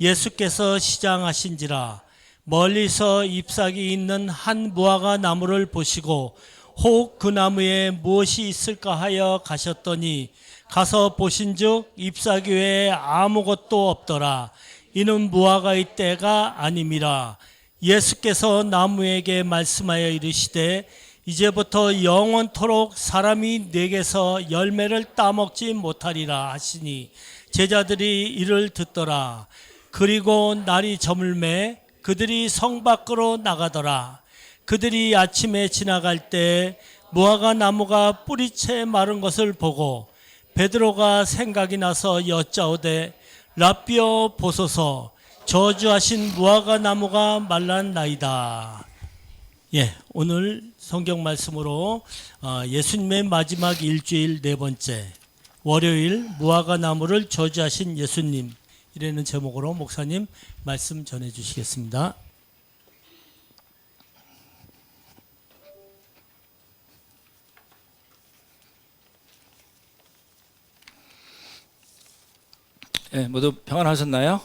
예수께서 시장하신지라 멀리서 잎사귀 있는 한 무화과 나무를 보시고 혹 그 나무에 무엇이 있을까 하여 가셨더니 가서 보신즉 잎사귀 외에 아무것도 없더라. 이는 무화과의 때가 아님이라. 예수께서 나무에게 말씀하여 이르시되 이제부터 영원토록 사람이 내게서 열매를 따먹지 못하리라 하시니 제자들이 이를 듣더라. 그리고 날이 저물매 그들이 성 밖으로 나가더라. 그들이 아침에 지나갈 때 무화과 나무가 뿌리채 마른 것을 보고 베드로가 생각이 나서 여짜오되 라삐어 보소서 저주하신 무화과 나무가 말랐나이다. 오늘 성경 말씀으로 예수님의 마지막 일주일 네 번째 월요일 무화과 나무를 저주하신 예수님 이라는 제목으로 목사님 말씀 전해 주시겠습니다. 모두 평안하셨나요?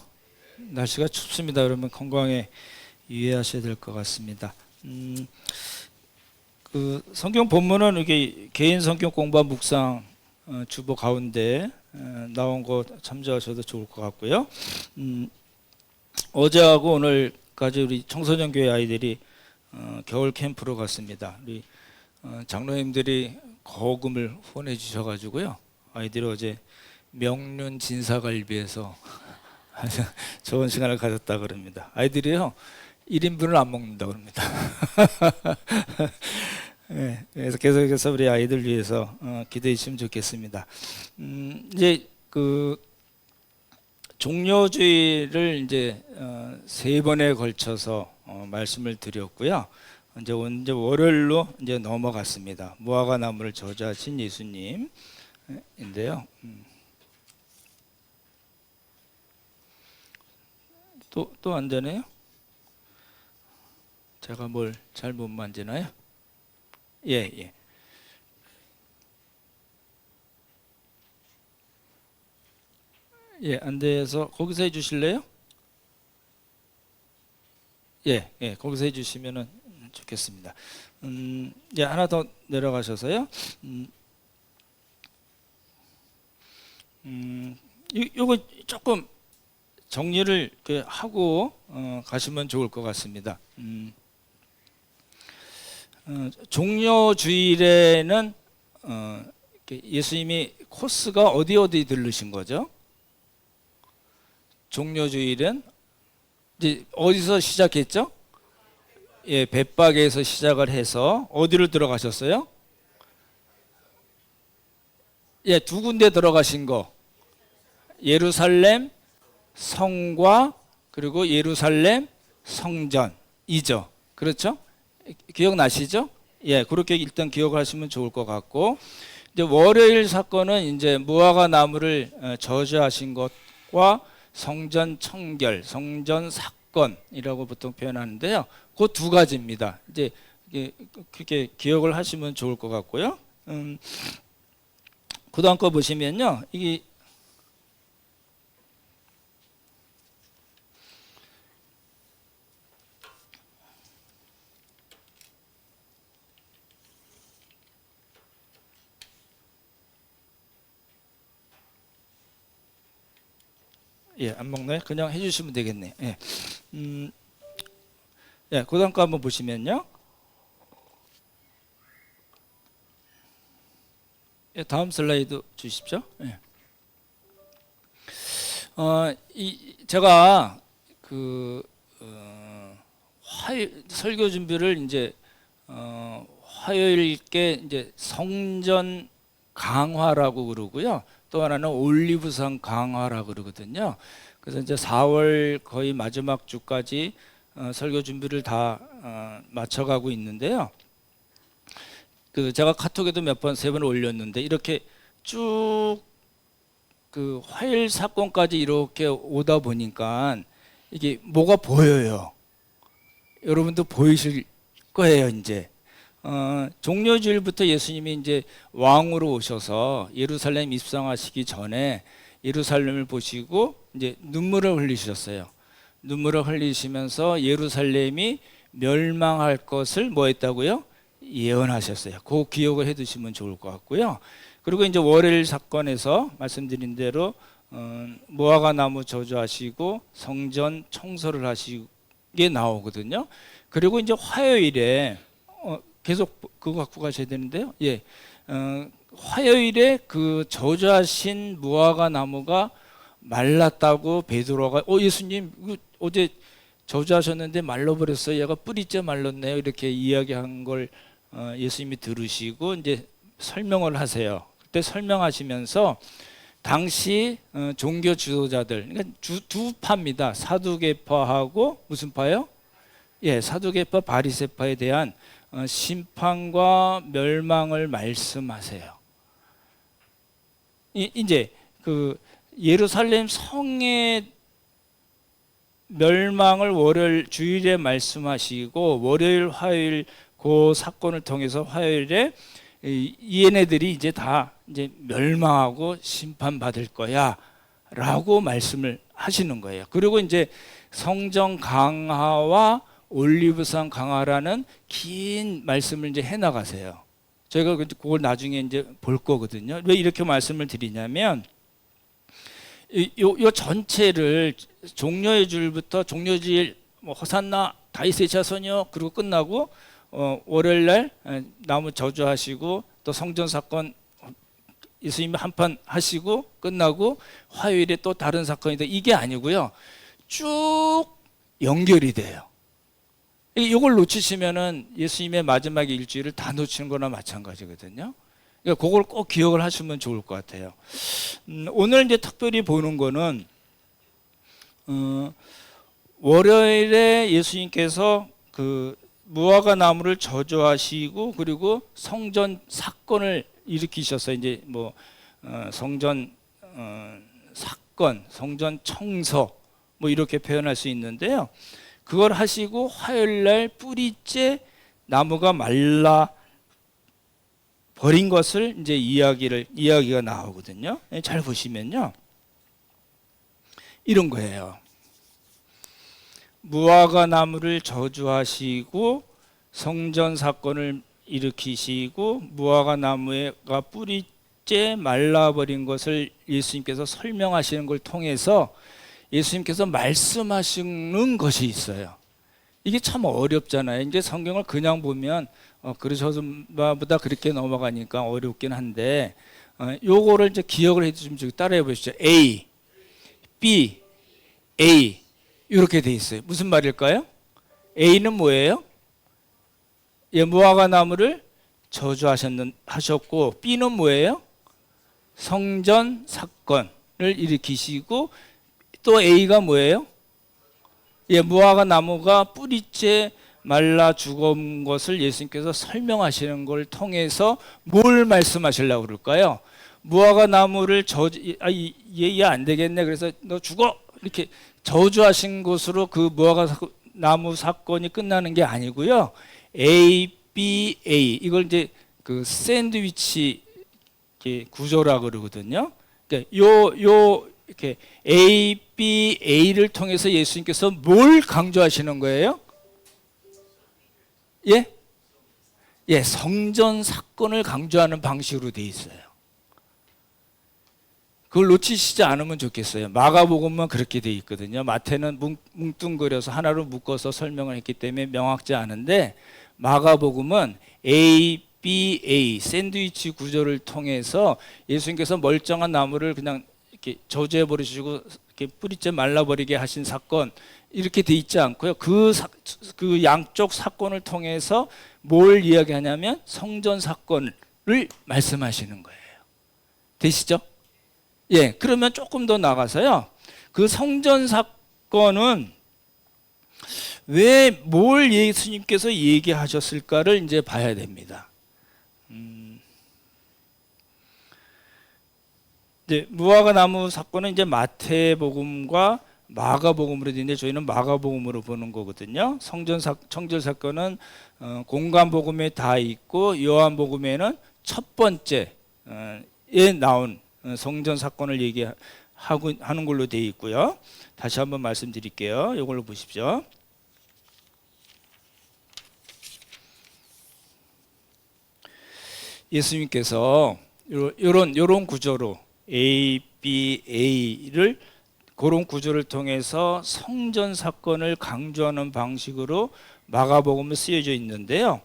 날씨가 춥습니다. 그러면 건강에 유의하셔야 될 것 같습니다. 그 성경 본문은 이게 개인 성경 공부와 묵상 주보 가운데 나온 거 참조하셔도 좋을 것 같고요. 어제하고 오늘까지 우리 청소년 교회 아이들이 겨울 캠프로 갔습니다. 우리 장로님들이 거금을 후원해 주셔가지고요. 아이들이 어제 명륜 진사갈비에서 아주 좋은 시간을 가졌다 그럽니다. 아이들이요 1인분을 안 먹는다 그럽니다. 그래서 계속해서 우리 아이들 위해서 기도해 주시면 좋겠습니다. 이제 그 종료주일을 이제 세 번에 걸쳐서 말씀을 드렸고요. 이제 월요일로 이제 넘어갔습니다. 무화과 나무를 저주하신 예수님인데요. 또 안 되네요? 제가 뭘 잘 못 만지나요? 예. 안 돼서 거기서 해 주실래요? 예, 거기서 해 주시면은 좋겠습니다. 하나 더 내려가셔서요. 요거 조금 정리를 하고 가시면 좋을 것 같습니다. 종료주일에는 예수님이 코스가 어디 들르신 거죠? 종료주일은 이제 어디서 시작했죠? 벳박에서 시작을 해서 어디를 들어가셨어요? 두 군데 들어가신 거. 예루살렘 성과 그리고 예루살렘 성전이죠. 그렇죠? 기억나시죠? 그렇게 일단 기억을 하시면 좋을 것 같고, 이제 월요일 사건은 이제 무화과 나무를 저주하신 것과 성전 청결, 성전 사건이라고 보통 표현하는데요. 그 두 가지입니다. 이제 그렇게 기억을 하시면 좋을 것 같고요. 그다음 거 보시면요, 이게 안 먹나요? 그냥 해주시면 되겠네요. 그 다음 거 한번 보시면요. 다음 슬라이드 주십시오. 제가 설교 준비를 이제 화요일께 이제 성전 강화라고 그러고요. 또 하나는 올리브상 강화라고 그러거든요. 그래서 이제 4월 거의 마지막 주까지 설교 준비를 다 맞춰가고 있는데요. 제가 카톡에도 세 번 올렸는데 이렇게 쭉 화요일 사건까지 이렇게 오다 보니까 이게 뭐가 보여요. 여러분도 보이실 거예요, 이제. 종료주일부터 예수님이 이제 왕으로 오셔서 예루살렘 입성하시기 전에 예루살렘을 보시고 이제 눈물을 흘리셨어요. 눈물을 흘리시면서 예루살렘이 멸망할 것을 뭐 했다고요? 예언하셨어요. 그 기억을 해두시면 좋을 것 같고요. 그리고 이제 월요일 사건에서 말씀드린 대로 무화과 나무 저주하시고 성전 청소를 하시게 나오거든요. 그리고 이제 화요일에 계속 그거 갖고 가셔야 되는데요. 예, 화요일에 그 저주하신 무화과 나무가 말랐다고 베드로가 예수님 어제 저주하셨는데 말라버렸어요. 얘가 뿌리째 말랐네요. 이렇게 이야기한 걸 예수님이 들으시고 이제 설명을 하세요. 그때 설명하시면서 당시 종교 지도자들, 그러니까 두 파입니다. 사두개파하고 무슨 파요? 예, 사두개파, 바리새파에 대한 심판과 멸망을 말씀하세요. 이제 그 예루살렘 성의 멸망을 월요일 주일에 말씀하시고 월요일 화요일 그 사건을 통해서 화요일에 얘네들이 이제 다 이제 멸망하고 심판받을 거야라고 말씀을 하시는 거예요. 그리고 이제 성전 강화와 올리브산 강화라는 긴 말씀을 이제 해 나가세요. 저희가 그걸 나중에 이제 볼 거거든요. 왜 이렇게 말씀을 드리냐면 요 전체를 종려의 줄부터 종려질 호산나 다윗의 자손이요 그리고 끝나고 월요일 날 나무 저주하시고 또 성전 사건 예수님이 한판 하시고 끝나고 화요일에 또 다른 사건이다 이게 아니고요 쭉 연결이 돼요. 이걸 놓치시면은 예수님의 마지막 일주일을 다 놓치는 거나 마찬가지거든요. 그러니까 그걸 꼭 기억을 하시면 좋을 것 같아요. 오늘 이제 특별히 보는 거는 월요일에 예수님께서 그 무화과 나무를 저주하시고 그리고 성전 사건을 일으키셨어요. 이제 뭐 성전 사건, 성전 청소 뭐 이렇게 표현할 수 있는데요. 그걸 하시고 화요일 날 뿌리째 나무가 말라 버린 것을 이제 이야기가 나오거든요. 잘 보시면요. 이런 거예요. 무화과 나무를 저주하시고 성전 사건을 일으키시고 무화과 나무가 뿌리째 말라버린 것을 예수님께서 설명하시는 걸 통해서 예수님께서 말씀하시는 것이 있어요. 이게 참 어렵잖아요. 이제 성경을 그냥 보면 그러셔서보다 그렇게 넘어가니까 어렵긴 한데 요거를 이제 기억을 해주시면 따라해 보시죠. A, B, A 이렇게 돼 있어요. 무슨 말일까요? A는 뭐예요? 예, 무화과 나무를 저주하셨고 B는 뭐예요? 성전 사건을 일으키시고 또 A가 뭐예요? 예, 무화과 나무가 뿌리째 말라 죽은 것을 예수님께서 설명하시는 걸 통해서 뭘 말씀하시려고 그럴까요? 무화과 나무를 얘 안 되겠네. 그래서 너 죽어 이렇게 저주하신 것으로 그 무화과 나무 사건이 끝나는 게 아니고요. A, B, A 이걸 이제 그 샌드위치 구조라 그러거든요. 그러니까 이렇게 A, B, A를 통해서 예수님께서 뭘 강조하시는 거예요? 예? 예, 성전 사건을 강조하는 방식으로 돼 있어요. 그걸 놓치시지 않으면 좋겠어요. 마가복음만 그렇게 돼 있거든요. 마태는 뭉뚱그려서 하나로 묶어서 설명을 했기 때문에 명확지 않은데 마가복음은 A, B, A 샌드위치 구조를 통해서 예수님께서 멀쩡한 나무를 그냥 이렇게 저주해 버리시고 이렇게 뿌리째 말라버리게 하신 사건 이렇게 돼 있지 않고요. 그 양쪽 사건을 통해서 뭘 이야기하냐면 성전 사건을 말씀하시는 거예요. 되시죠? 예, 그러면 조금 더 나가서요. 그 성전 사건은 왜 뭘 예수님께서 얘기하셨을까를 이제 봐야 됩니다. 이제 무화과 나무 사건은 이제 마태복음과 마가복음으로 되는데 저희는 마가복음으로 보는 거거든요. 청절 사건은 공관복음에 다 있고 요한복음에는 첫 번째에 나온 성전 사건을 하는 걸로 되어 있고요. 다시 한번 말씀드릴게요. 이걸로 보십시오. 예수님께서 이런 구조로 A, B, A를 그런 구조를 통해서 성전 사건을 강조하는 방식으로 마가복음에 쓰여져 있는데요.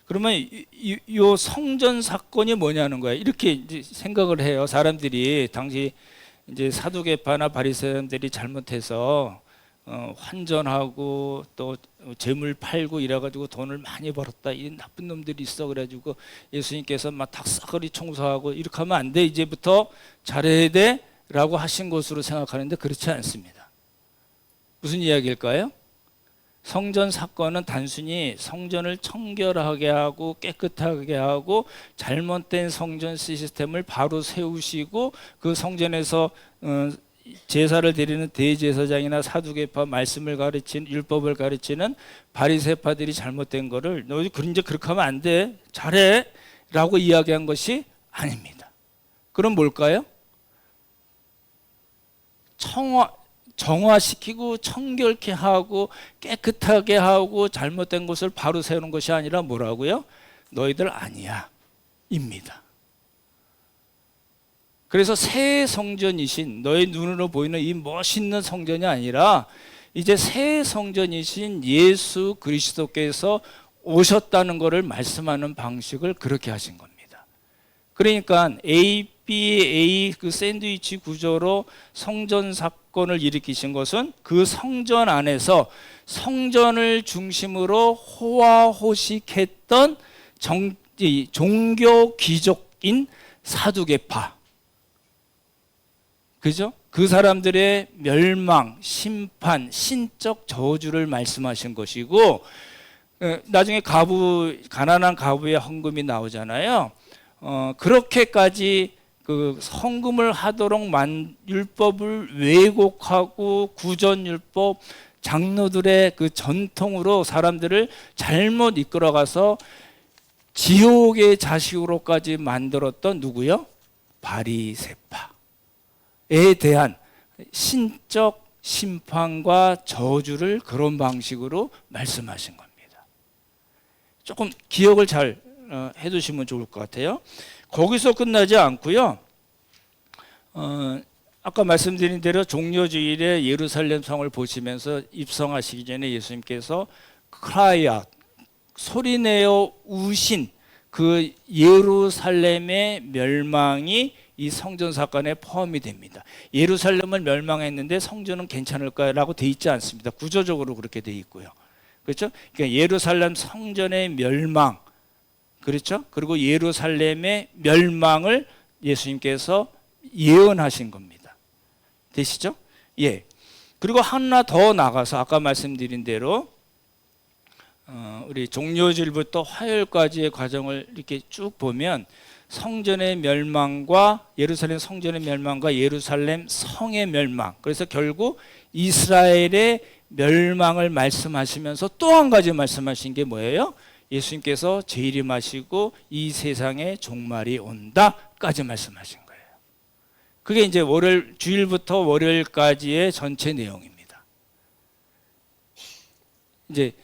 그러면 이 성전 사건이 뭐냐는 거예요. 이렇게 이제 생각을 해요. 사람들이 당시 이제 사두개파나 바리새인들이 잘못해서 환전하고 또 재물 팔고 이래가지고 돈을 많이 벌었다. 이 나쁜 놈들이 있어. 그래가지고 예수님께서 막 닭싸거리 청소하고 이렇게 하면 안 돼. 이제부터 잘해야 돼. 라고 하신 것으로 생각하는데 그렇지 않습니다. 무슨 이야기일까요? 성전 사건은 단순히 성전을 청결하게 하고 깨끗하게 하고 잘못된 성전 시스템을 바로 세우시고 그 성전에서 제사를 드리는 대제사장이나 사두개파 말씀을 가르치는 율법을 가르치는 바리새파들이 잘못된 거를 너 이제 그렇게 하면 안 돼. 잘해. 라고 이야기한 것이 아닙니다. 그럼 뭘까요? 정화시키고 청결케 하고 깨끗하게 하고 잘못된 것을 바로 세우는 것이 아니라 뭐라고요? 너희들 아니야 입니다. 그래서 새 성전이신 너희 눈으로 보이는 이 멋있는 성전이 아니라 이제 새 성전이신 예수 그리스도께서 오셨다는 것을 말씀하는 방식을 그렇게 하신 겁니다. 그러니까 A 그 샌드위치 구조로 성전 사건을 일으키신 것은 그 성전 안에서 성전을 중심으로 호화호식했던 종교 귀족인 사두개파, 그죠? 그 사람들의 멸망, 심판, 신적 저주를 말씀하신 것이고, 나중에 가난한 가부의 헌금이 나오잖아요. 그렇게까지 그 헌금을 하도록 율법을 왜곡하고 구전율법, 장로들의 그 전통으로 사람들을 잘못 이끌어가서 지옥의 자식으로까지 만들었던 누구요? 바리새파에 대한 신적 심판과 저주를 그런 방식으로 말씀하신 겁니다. 조금 기억을 잘 해두시면 좋을 것 같아요. 거기서 끝나지 않고요. 아까 말씀드린 대로 종려주일에 예루살렘 성을 보시면서 입성하시기 전에 예수님께서 크라이아 소리내어 우신 그 예루살렘의 멸망이 이 성전 사건에 포함이 됩니다. 예루살렘은 멸망했는데 성전은 괜찮을까라고 돼 있지 않습니다. 구조적으로 그렇게 돼 있고요. 그렇죠? 그러니까 예루살렘 성전의 멸망, 그렇죠? 그리고 예루살렘의 멸망을 예수님께서 예언하신 겁니다. 되시죠? 예. 그리고 하나 더 나가서 아까 말씀드린 대로 우리 종료주일부터 화요일까지의 과정을 이렇게 쭉 보면 성전의 멸망과 예루살렘 성전의 멸망과 예루살렘 성의 멸망, 그래서 결국 이스라엘의 멸망을 말씀하시면서 또 한 가지 말씀하신 게 뭐예요? 예수님께서 재림하시고 이 세상에 종말이 온다까지 말씀하신 거예요. 그게 이제 주일부터 월요일까지의 전체 내용입니다. 이제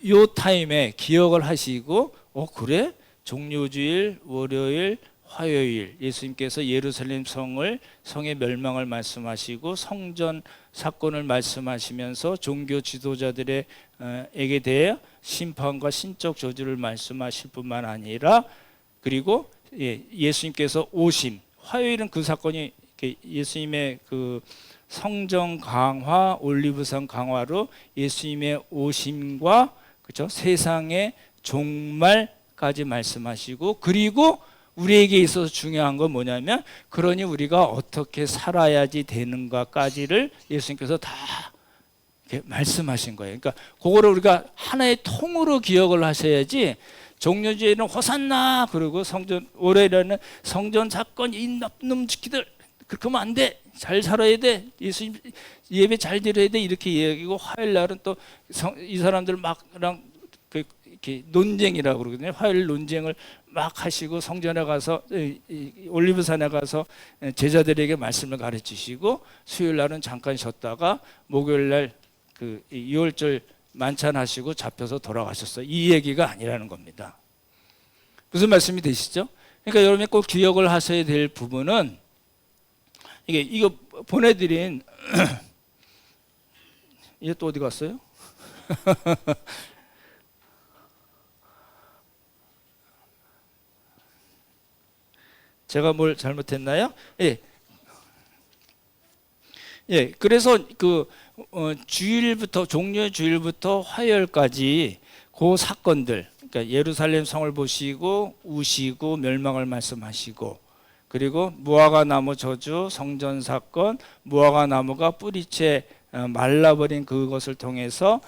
요 타임에 기억을 하시고 그래? 종료주일, 월요일, 화요일 예수님께서 예루살렘 성의 멸망을 말씀하시고 성전 사건을 말씀하시면서 종교 지도자들에게 대해 심판과 신적 저주를 말씀하실 뿐만 아니라 그리고 예수님께서 오심, 화요일은 그 사건이 예수님의 그 성전 강화, 올리브산 강화로 예수님의 오심과 그렇죠? 세상의 종말까지 말씀하시고 그리고 우리에게 있어서 중요한 건 뭐냐면 그러니 우리가 어떻게 살아야지 되는가까지를 예수님께서 다 이렇게 말씀하신 거예요. 그러니까 그거를 우리가 하나의 통으로 기억을 하셔야지 종료주일은 호산나 그리고 월요일에는 성전 사건 이 나쁜 놈 지키들 그렇게 하면 안 돼. 잘 살아야 돼. 예수님 예배 잘 드려야 돼. 이렇게 이야기고 화요일 날은 또 이 사람들 막랑 이렇게 논쟁이라고 그러거든요. 화요일 논쟁을 막 하시고 성전에 가서 올리브산에 가서 제자들에게 말씀을 가르치시고 수요일 날은 잠깐 쉬었다가 목요일 날 그 6월절 만찬하시고 잡혀서 돌아가셨어요. 이 얘기가 아니라는 겁니다. 무슨 말씀이 되시죠? 그러니까 여러분이 꼭 기억을 하셔야 될 부분은 이거 보내드린 이게 또 어디 갔어요? 제가 뭘 잘못했나요? 예. 예. 그래서 주일부터 종려 주일부터 화요일까지 그 사건들, 그러니까 예루살렘 성을 보시고 우시고 멸망을 말씀하시고, 그리고 무화과 나무 저주, 성전 사건, 무화과 나무가 뿌리채 말라버린 그것을 통해서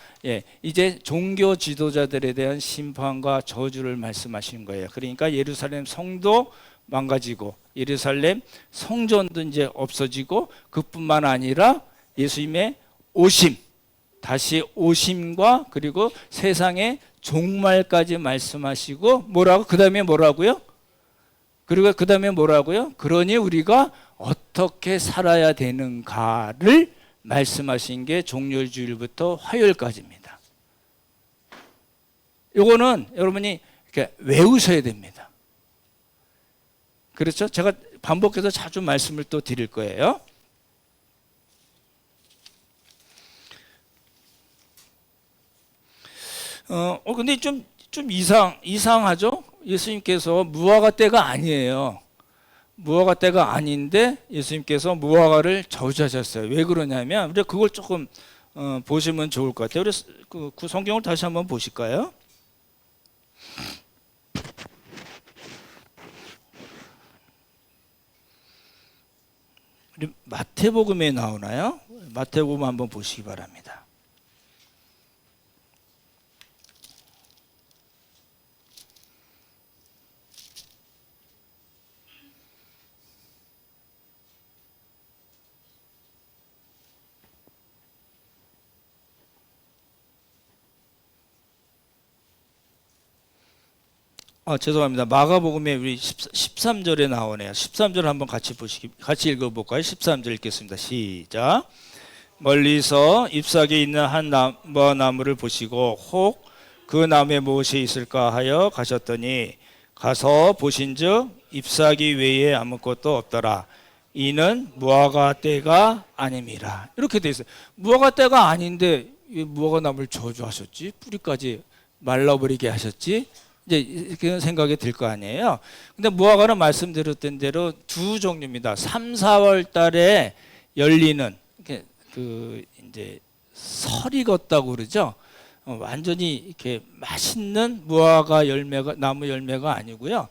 이제 종교 지도자들에 대한 심판과 저주를 말씀하신 거예요. 그러니까 예루살렘 성도 망가지고 예루살렘 성전도 이제 없어지고, 그뿐만 아니라 예수님의 오심, 다시 오심과 그리고 세상의 종말까지 말씀하시고, 뭐라고? 그 다음에 뭐라고요? 그리고 그 다음에 뭐라고요? 그러니 우리가 어떻게 살아야 되는가를 말씀하신 게 종려주일부터 화요일까지입니다. 이거는 여러분이 이렇게 외우셔야 됩니다. 그렇죠? 제가 반복해서 자주 말씀을 또 드릴 거예요. 근데 좀 이상하죠? 예수님께서 무화과 때가 아니에요. 무화과 때가 아닌데 예수님께서 무화과를 저주하셨어요. 왜 그러냐면, 우리가 그걸 조금 보시면 좋을 것 같아요. 우리 그 성경을 다시 한번 보실까요? 우리 마태복음에 나오나요? 마태복음 한번 보시기 바랍니다. 죄송합니다. 마가복음에 우리 13절에 나오네요. 13절 한번 같이 같이 읽어볼까요? 13절 읽겠습니다. 시작. 멀리서 잎사귀 있는 한 무화과나무를 보시고 혹 그 나무에 무엇이 있을까 하여 가셨더니, 가서 보신즉 잎사귀 외에 아무것도 없더라. 이는 무화과 때가 아님이라. 이렇게 돼 있어요. 무화과 때가 아닌데 왜 무화과 나무를 저주하셨지? 뿌리까지 말라버리게 하셨지? 이제 그런 생각이 들 거 아니에요. 근데 무화과는 말씀드렸던 대로 두 종류입니다. 3, 4월 달에 열리는 이제 설이 걷다고 그러죠. 완전히 이렇게 맛있는 무화과 열매가, 나무 열매가 아니고요.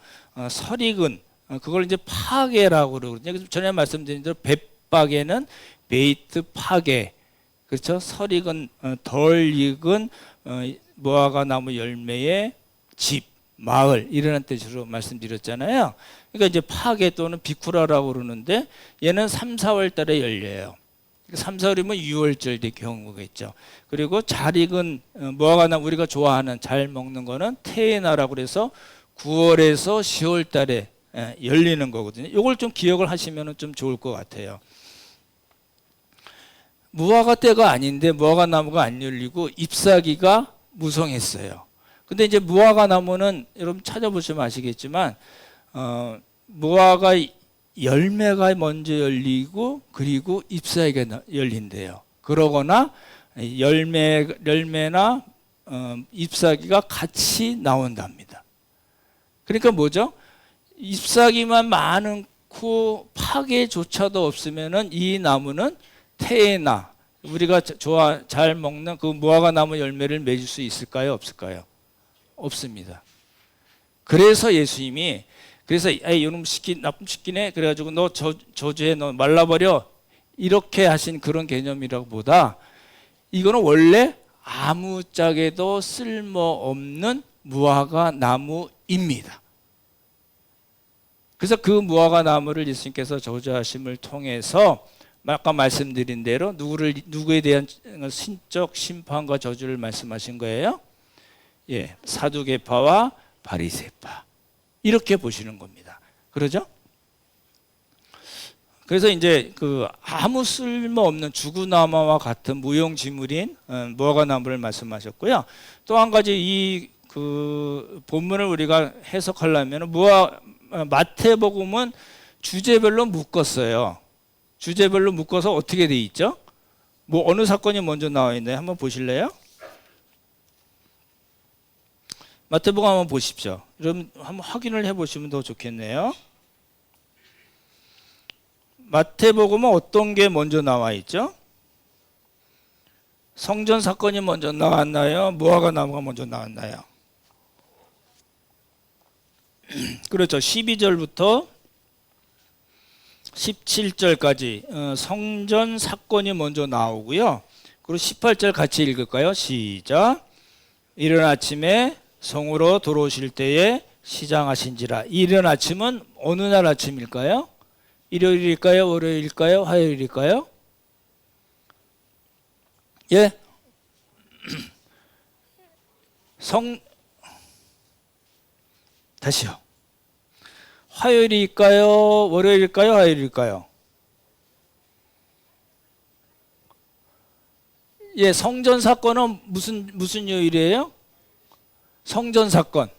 설이 근 그걸 이제 파게라고 그러거든요. 전에 말씀드린 대로 벳파게는 베이트 파게, 그렇죠? 설이 근 덜 익은 무화과 나무 열매의 집, 마을, 이런 뜻으로 말씀드렸잖아요. 그러니까 이제 파게 또는 비쿠라라고 그러는데, 얘는 3, 4월 달에 열려요. 3, 4월이면 6월절 될 경우겠죠. 그리고 잘 익은 무화과나무, 우리가 좋아하는 잘 먹는 거는 테에나라고 그래서 9월에서 10월 달에 열리는 거거든요. 이걸 좀 기억을 하시면 좀 좋을 것 같아요. 무화과 때가 아닌데 무화과 나무가 안 열리고 잎사귀가 무성했어요. 근데 이제 무화과 나무는 여러분 찾아보시면 아시겠지만 무화과 열매가 먼저 열리고 그리고 잎사귀가 열린대요. 그러거나 열매나 잎사귀가 같이 나온답니다. 그러니까 뭐죠? 잎사귀만 많고 파괴조차도 없으면은 이 나무는 테에나, 우리가 잘 먹는 그 무화과 나무 열매를 맺을 수 있을까요? 없을까요? 없습니다. 그래서 예수님이 이놈 시키, 나쁜 시키네, 그래가지고 너 저주해, 너 말라버려, 이렇게 하신 그런 개념이라고 보다, 이거는 원래 아무짝에도 쓸모없는 무화과 나무입니다. 그래서 그 무화과 나무를 예수님께서 저주하심을 통해서 아까 말씀드린 대로 누구에 대한 신적 심판과 저주를 말씀하신 거예요? 예, 사두개파와 바리새파 이렇게 보시는 겁니다. 그러죠? 그래서 이제 그 아무 쓸모없는 죽으나마와 같은 무용지물인 무화과나무를 말씀하셨고요. 또 한 가지 이 그 본문을 우리가 해석하려면 마태복음은 주제별로 묶었어요. 주제별로 묶어서 어떻게 돼 있죠? 뭐 어느 사건이 먼저 나와 있나요? 한번 보실래요? 마태복음 한번 보십시오. 여러분 한번 확인을 해보시면 더 좋겠네요. 마태복음은 어떤 게 먼저 나와 있죠? 성전 사건이 먼저 나왔나요? 무화과나무가 먼저 나왔나요? 그렇죠. 12절부터 17절까지 성전 사건이 먼저 나오고요. 그리고 18절 같이 읽을까요? 시작. 이른 아침에 성으로 들어오실 때에 시장하신지라. 이른 아침은 어느 날 아침일까요? 일요일일까요? 월요일일까요? 화요일일까요? 예? 다시요. 화요일일까요? 월요일일까요? 화요일일까요? 예, 성전 사건은 무슨 요일이에요? 성전 사건.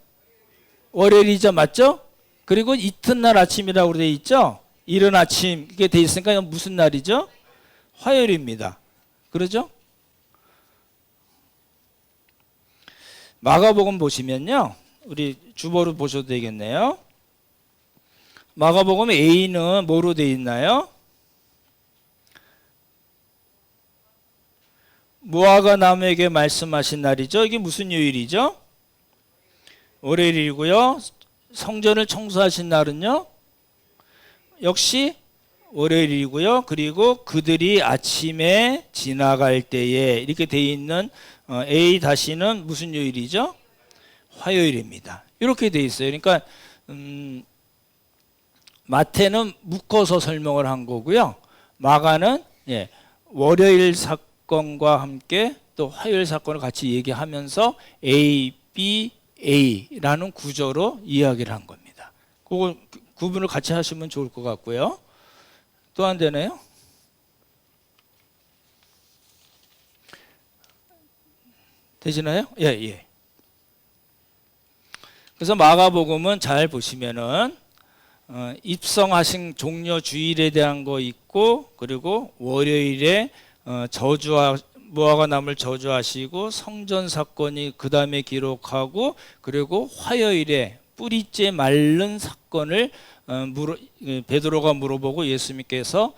월요일이죠, 맞죠? 그리고 이튿날 아침이라고 되어 있죠? 이른 아침 이게 되어 있으니까 이건 무슨 날이죠? 화요일입니다. 그러죠? 마가복음 보시면요, 우리 주보로 보셔도 되겠네요. 마가복음 A는 뭐로 되어 있나요? 무화과나무에게 말씀하신 날이죠. 이게 무슨 요일이죠? 월요일이고요. 성전을 청소하신 날은요? 역시 월요일이고요. 그리고 그들이 아침에 지나갈 때에 이렇게 되어 있는 A-는 무슨 요일이죠? 화요일입니다. 이렇게 되어 있어요. 그러니까 마태는 묶어서 설명을 한 거고요. 마가는 월요일 사건과 함께 또 화요일 사건을 같이 얘기하면서 A, B, A라는 구조로 이야기를 한 겁니다. 그거 구분을 같이 하시면 좋을 것 같고요. 또 안 되나요? 되시나요? 예. 그래서 마가복음은 잘 보시면은 입성하신 종려 주일에 대한 거 있고, 그리고 월요일에 무화과나무를 저주하시고 성전 사건이 그 다음에 기록하고, 그리고 화요일에 뿌리째 마른 사건을 베드로가 물어보고 예수님께서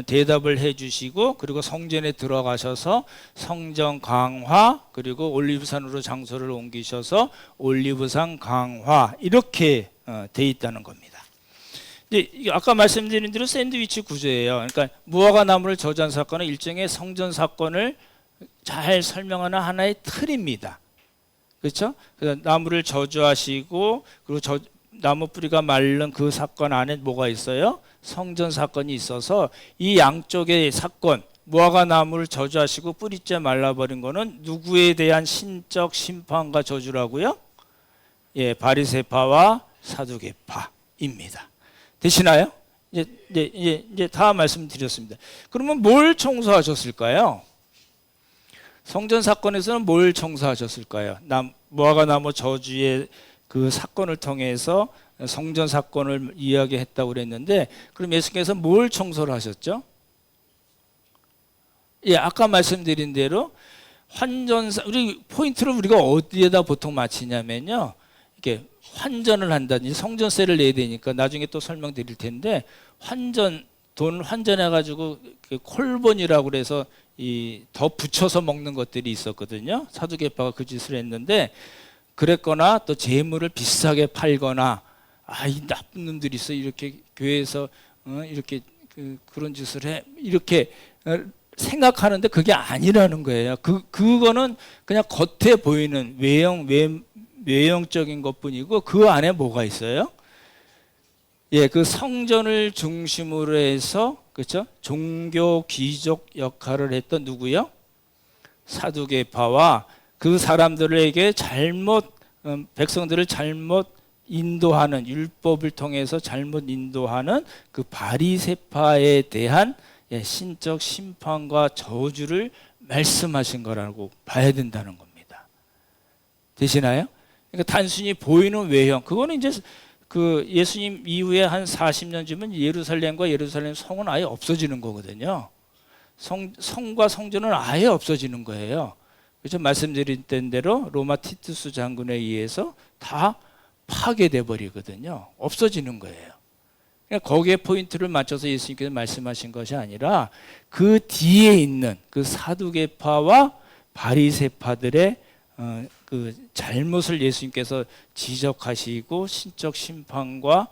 대답을 해주시고, 그리고 성전에 들어가셔서 성전 강화, 그리고 올리브산으로 장소를 옮기셔서 올리브산 강화, 이렇게 돼 있다는 겁니다. 이제 아까 말씀드린 대로 샌드위치 구조예요. 그러니까 무화과나무를 저주한 사건은 일종의 성전 사건을 잘 설명하는 하나의 틀입니다. 그렇죠? 그래서 나무를 저주하시고, 그리고 나무 뿌리가 마른 그 사건 안에 뭐가 있어요? 성전 사건이 있어서 이 양쪽의 사건, 무화과나무를 저주하시고 뿌리째 말라버린 거는 누구에 대한 신적 심판과 저주라고요? 예, 바리새파와 사두개파입니다. 되시나요? 이제 다 말씀드렸습니다. 그러면 뭘 청소하셨을까요? 성전 사건에서는 뭘 청소하셨을까요? 무화과나무 저주의 그 사건을 통해서 성전 사건을 이야기했다고 그랬는데, 그럼 예수께서 뭘 청소를 하셨죠? 예, 아까 말씀드린 대로 우리 포인트를 우리가 어디에다 보통 맞히냐면요, 이렇게 환전을 한다든지 성전세를 내야 되니까 나중에 또 설명드릴 텐데, 돈을 환전해가지고 콜본이라고 그래서 더 붙여서 먹는 것들이 있었거든요. 사두개파가 그 짓을 했는데, 그랬거나 또 재물을 비싸게 팔거나, 이 나쁜 놈들이 있어, 이렇게 교회에서 이렇게 그런 짓을 해, 이렇게 생각하는데 그게 아니라는 거예요. 그거는 그냥 겉에 보이는 외형적인 것뿐이고, 그 안에 뭐가 있어요? 예, 그 성전을 중심으로 해서, 그렇죠? 종교 귀족 역할을 했던 누구요? 사두개파와 그 사람들에게 백성들을 잘못 인도하는, 율법을 통해서 잘못 인도하는 그 바리새파에 대한 신적 심판과 저주를 말씀하신 거라고 봐야 된다는 겁니다. 되시나요? 그러니까 단순히 보이는 외형, 그거는 이제 그 예수님 이후에 한 40년쯤은 예루살렘과 예루살렘 성은 아예 없어지는 거거든요. 성과 성전은 아예 없어지는 거예요. 그래서 말씀드린 대로 로마 티투스 장군에 의해서 다 파괴돼 버리거든요. 없어지는 거예요. 그러니까 거기에 포인트를 맞춰서 예수님께서 말씀하신 것이 아니라 그 뒤에 있는 그 사두개파와 바리새파들의 그 잘못을 예수님께서 지적하시고 신적 심판과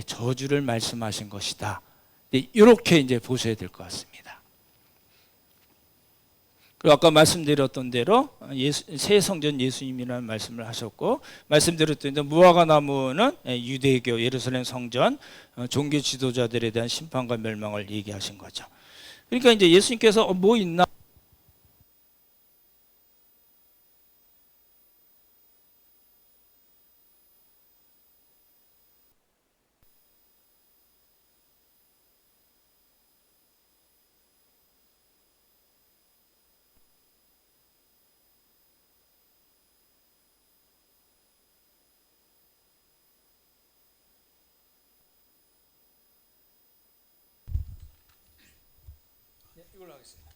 저주를 말씀하신 것이다. 이렇게 이제 보셔야 될 것 같습니다. 그리고 아까 말씀드렸던 대로 새 성전 예수님이라는 말씀을 하셨고, 말씀드렸던 대로 무화과 나무는 유대교 예루살렘 성전 종교 지도자들에 대한 심판과 멸망을 얘기하신 거죠. 그러니까 이제 예수님께서 뭐 있나? 이걸로 하겠습니다.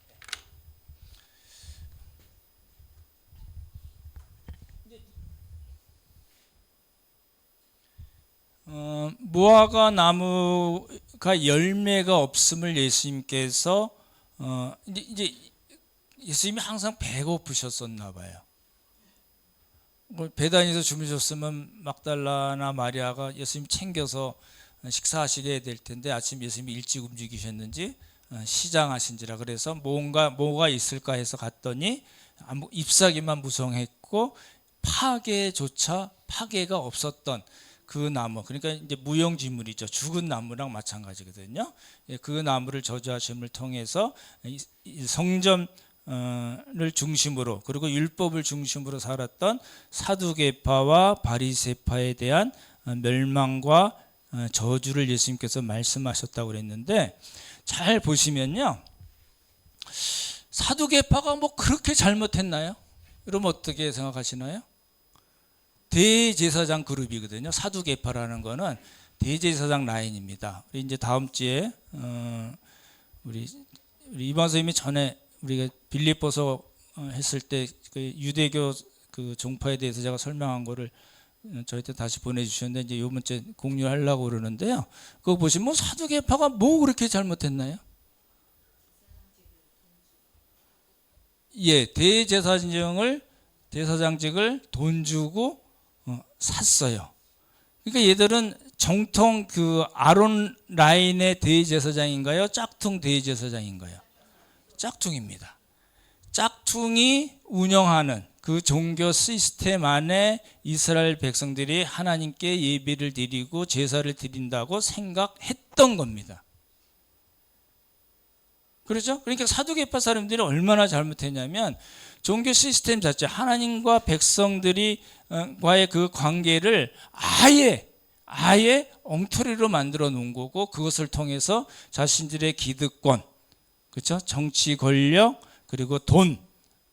무화과 나무가 열매가 없음을 예수님께서 이제 예수님이 항상 배고프셨었나 봐요. 베다니에서 주무셨으면 막달라나 마리아가 예수님 챙겨서 식사하시게 될 텐데 아침 예수님이 일찍 움직이셨는지 시장하신지라 그래서 뭐가 있을까 해서 갔더니 잎사귀만 무성했고 파괴가 없었던 그 나무, 그러니까 이제 무용지물이죠. 죽은 나무랑 마찬가지거든요. 그 나무를 저주하심을 통해서 성전을 중심으로 그리고 율법을 중심으로 살았던 사두개파와 바리새파에 대한 멸망과 저주를 예수님께서 말씀하셨다고 그랬는데, 잘 보시면요, 사두개파가 뭐 그렇게 잘못했나요? 여러분 어떻게 생각하시나요? 대제사장 그룹이거든요. 사두개파라는 거는 대제사장 라인입니다. 우리 이제 다음 주에 우리 이반 선생님이 전에 우리가 빌립보서 했을 때 그 유대교 그 종파에 대해서 제가 설명한 거를 저희한테 다시 보내주셨는데 이제 요 문제 공유하려고 그러는데요. 그거 보시면 사두개파가 뭐 그렇게 잘못했나요? 예, 대제사장직을 돈 주고 샀어요. 그러니까 얘들은 정통 그 아론 라인의 대제사장인가요? 짝퉁 대제사장인가요? 짝퉁입니다. 짝퉁이 운영하는 그 종교 시스템 안에 이스라엘 백성들이 하나님께 예배를 드리고 제사를 드린다고 생각했던 겁니다. 그렇죠? 그러니까 사두개파 사람들이 얼마나 잘못했냐면 종교 시스템 자체, 하나님과 백성들이 과의 그 관계를 아예 엉터리로 만들어 놓은 거고, 그것을 통해서 자신들의 기득권, 그렇죠? 정치 권력, 그리고 돈,